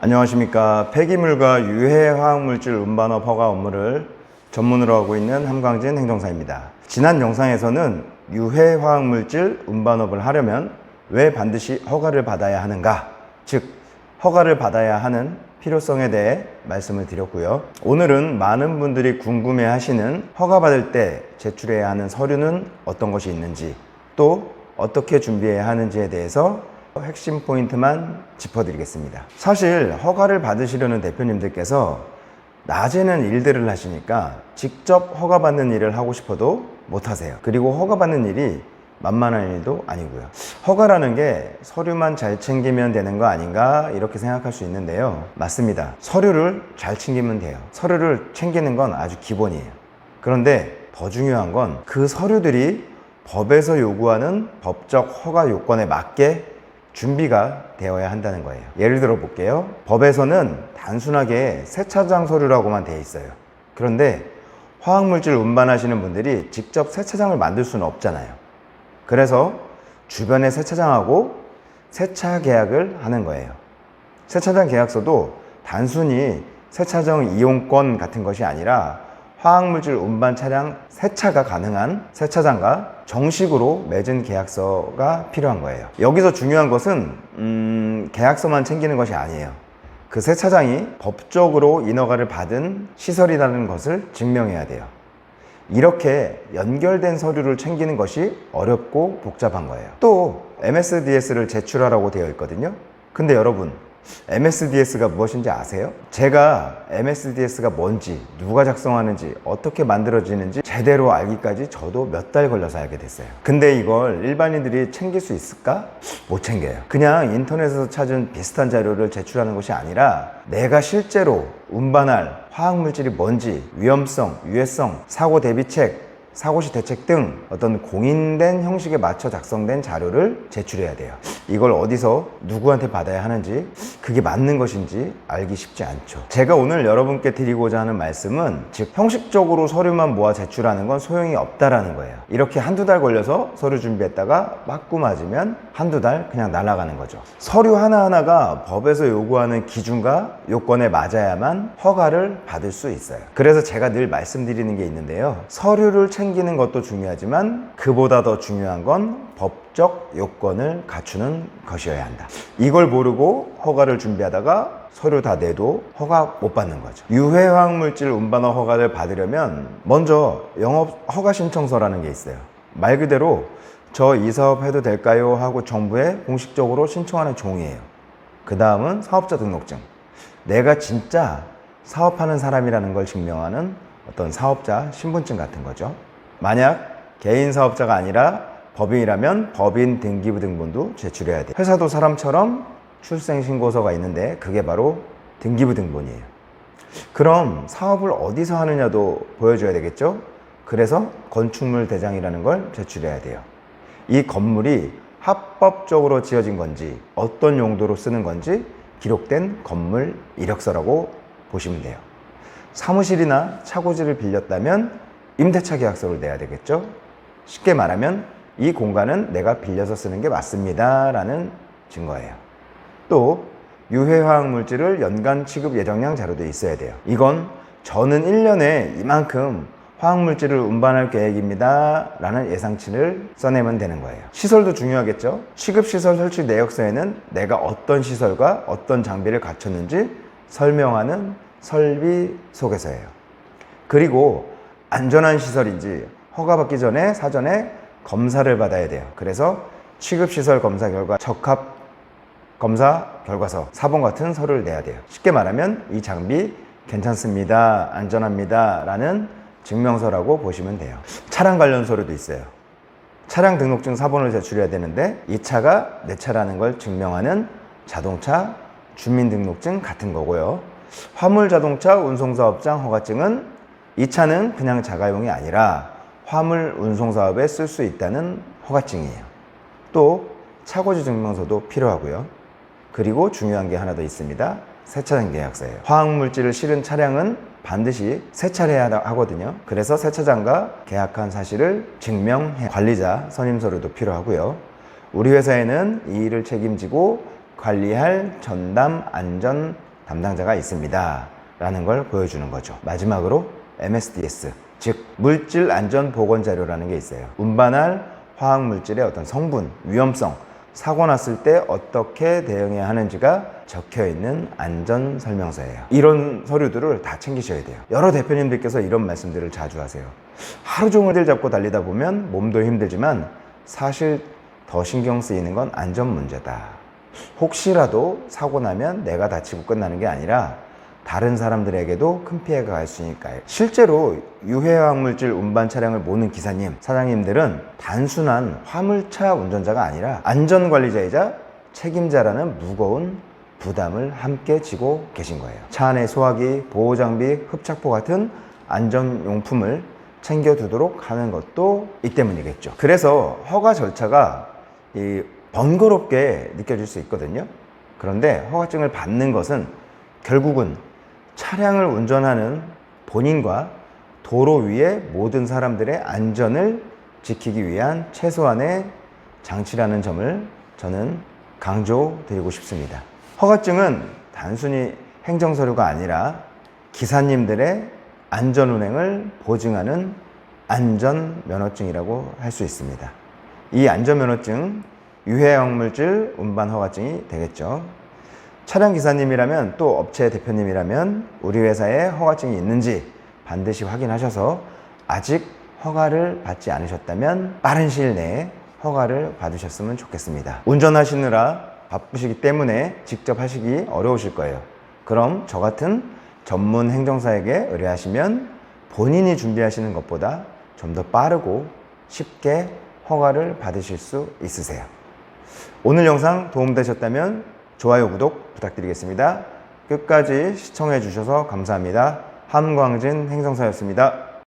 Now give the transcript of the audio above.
안녕하십니까. 폐기물과 유해화학물질 운반업 허가 업무를 전문으로 하고 있는 함광진 행정사입니다. 지난 영상에서는 유해화학물질 운반업을 하려면 왜 반드시 허가를 받아야 하는가, 즉 허가를 받아야 하는 필요성에 대해 말씀을 드렸고요. 오늘은 많은 분들이 궁금해 하시는 허가받을 때 제출해야 하는 서류는 어떤 것이 있는지, 또 어떻게 준비해야 하는지에 대해서 핵심 포인트만 짚어드리겠습니다. 사실 허가를 받으시려는 대표님들께서 낮에는 일들을 하시니까 직접 허가받는 일을 하고 싶어도 못하세요. 그리고 허가받는 일이 만만한 일도 아니고요. 허가라는 게 서류만 잘 챙기면 되는 거 아닌가 이렇게 생각할 수 있는데요. 맞습니다. 서류를 잘 챙기면 돼요. 서류를 챙기는 건 아주 기본이에요. 그런데 더 중요한 건 그 서류들이 법에서 요구하는 법적 허가 요건에 맞게 준비가 되어야 한다는 거예요. 예를 들어 볼게요. 법에서는 단순하게 세차장 서류라고만 되어 있어요. 그런데 화학물질 운반하시는 분들이 직접 세차장을 만들 수는 없잖아요. 그래서 주변에 세차장하고 세차 계약을 하는 거예요. 세차장 계약서도 단순히 세차장 이용권 같은 것이 아니라 화학물질 운반 차량 세차가 가능한 세차장과 정식으로 맺은 계약서가 필요한 거예요. 여기서 중요한 것은 계약서만 챙기는 것이 아니에요. 그 세차장이 법적으로 인허가를 받은 시설이라는 것을 증명해야 돼요. 이렇게 연결된 서류를 챙기는 것이 어렵고 복잡한 거예요. 또 MSDS를 제출하라고 되어 있거든요. 근데 여러분, MSDS가 무엇인지 아세요? 제가 MSDS가 뭔지, 누가 작성하는지, 어떻게 만들어지는지 제대로 알기까지 저도 몇 달 걸려서 알게 됐어요. 근데 이걸 일반인들이 챙길 수 있을까? 못 챙겨요. 그냥 인터넷에서 찾은 비슷한 자료를 제출하는 것이 아니라 내가 실제로 운반할 화학물질이 뭔지, 위험성, 유해성, 사고 대비책, 사고시 대책 등 어떤 공인된 형식에 맞춰 작성된 자료를 제출해야 돼요. 이걸 어디서 누구한테 받아야 하는지, 그게 맞는 것인지 알기 쉽지 않죠. 제가 오늘 여러분께 드리고자 하는 말씀은, 즉 형식적으로 서류만 모아 제출하는 건 소용이 없다라는 거예요. 이렇게 한두 달 걸려서 서류 준비했다가 맞고 맞으면 한두 달 그냥 날아가는 거죠. 서류 하나하나가 법에서 요구하는 기준과 요건에 맞아야만 허가를 받을 수 있어요. 그래서 제가 늘 말씀드리는 게 있는데요. 서류를 챙기는 것도 중요하지만 그보다 더 중요한 건 법적 요건을 갖추는 것이어야 한다. 이걸 모르고 허가를 준비하다가 서류 다 내도 허가 못 받는 거죠. 유해화학물질 운반업 허가를 받으려면 먼저 영업 허가 신청서라는 게 있어요. 말 그대로 저 이 사업 해도 될까요? 하고 정부에 공식적으로 신청하는 종이에요. 그 다음은 사업자 등록증. 내가 진짜 사업하는 사람이라는 걸 증명하는 어떤 사업자 신분증 같은 거죠. 만약 개인 사업자가 아니라 법인이라면 법인 등기부 등본도 제출해야 돼요. 회사도 사람처럼 출생신고서가 있는데 그게 바로 등기부 등본이에요. 그럼 사업을 어디서 하느냐도 보여줘야 되겠죠? 그래서 건축물 대장이라는 걸 제출해야 돼요. 이 건물이 합법적으로 지어진 건지, 어떤 용도로 쓰는 건지 기록된 건물 이력서라고 보시면 돼요. 사무실이나 차고지를 빌렸다면 임대차 계약서를 내야 되겠죠? 쉽게 말하면 이 공간은 내가 빌려서 쓰는 게 맞습니다 라는 증거예요. 또 유해화학물질을 연간 취급 예정량 자료도 있어야 돼요. 이건 저는 1년에 이만큼 화학물질을 운반할 계획입니다 라는 예상치를 써내면 되는 거예요. 시설도 중요하겠죠? 취급시설 설치 내역서에는 내가 어떤 시설과 어떤 장비를 갖췄는지 설명하는 설비 소개서예요. 그리고 안전한 시설인지 허가받기 전에 사전에 검사를 받아야 돼요. 그래서 취급시설 검사 결과 적합 검사 결과서 4번 같은 서류를 내야 돼요. 쉽게 말하면 이 장비 괜찮습니다, 안전합니다 라는 증명서라고 보시면 돼요. 차량 관련 서류도 있어요. 차량 등록증 4번을 제출해야 되는데 이 차가 내 차라는 걸 증명하는 자동차 주민등록증 같은 거고요. 화물자동차 운송사업장 허가증은 이 차는 그냥 자가용이 아니라 화물 운송사업에 쓸 수 있다는 허가증이에요. 또 차고지 증명서도 필요하고요. 그리고 중요한 게 하나 더 있습니다. 세차장 계약서예요. 화학물질을 실은 차량은 반드시 세차를 해야 하거든요. 그래서 세차장과 계약한 사실을 증명해 관리자 선임서류도 필요하고요. 우리 회사에는 이 일을 책임지고 관리할 전담 안전 담당자가 있습니다 라는 걸 보여주는 거죠. 마지막으로 MSDS, 즉 물질 안전 보건 자료라는 게 있어요. 운반할 화학 물질의 어떤 성분, 위험성, 사고 났을 때 어떻게 대응해야 하는지가 적혀 있는 안전 설명서예요. 이런 서류들을 다 챙기셔야 돼요. 여러 대표님들께서 이런 말씀들을 자주 하세요. 하루 종일 잡고 달리다 보면 몸도 힘들지만 사실 더 신경 쓰이는 건 안전 문제다. 혹시라도 사고 나면 내가 다치고 끝나는 게 아니라 다른 사람들에게도 큰 피해가 갈 수 있으니까요. 실제로 유해화학물질 운반 차량을 모는 기사님, 사장님들은 단순한 화물차 운전자가 아니라 안전관리자이자 책임자라는 무거운 부담을 함께 지고 계신 거예요. 차 안에 소화기, 보호장비, 흡착포 같은 안전용품을 챙겨두도록 하는 것도 이 때문이겠죠. 그래서 허가 절차가 번거롭게 느껴질 수 있거든요. 그런데 허가증을 받는 것은 결국은 차량을 운전하는 본인과 도로 위의 모든 사람들의 안전을 지키기 위한 최소한의 장치라는 점을 저는 강조드리고 싶습니다. 허가증은 단순히 행정서류가 아니라 기사님들의 안전운행을 보증하는 안전면허증이라고 할 수 있습니다. 이 안전면허증, 유해화학물질 운반 허가증이 되겠죠. 차량 기사님이라면 또 업체 대표님이라면 우리 회사에 허가증이 있는지 반드시 확인하셔서 아직 허가를 받지 않으셨다면 빠른 시일 내에 허가를 받으셨으면 좋겠습니다. 운전하시느라 바쁘시기 때문에 직접 하시기 어려우실 거예요. 그럼 저 같은 전문 행정사에게 의뢰하시면 본인이 준비하시는 것보다 좀 더 빠르고 쉽게 허가를 받으실 수 있으세요. 오늘 영상 도움되셨다면 좋아요, 구독 부탁드리겠습니다. 끝까지 시청해 주셔서 감사합니다. 함광진 행정사였습니다.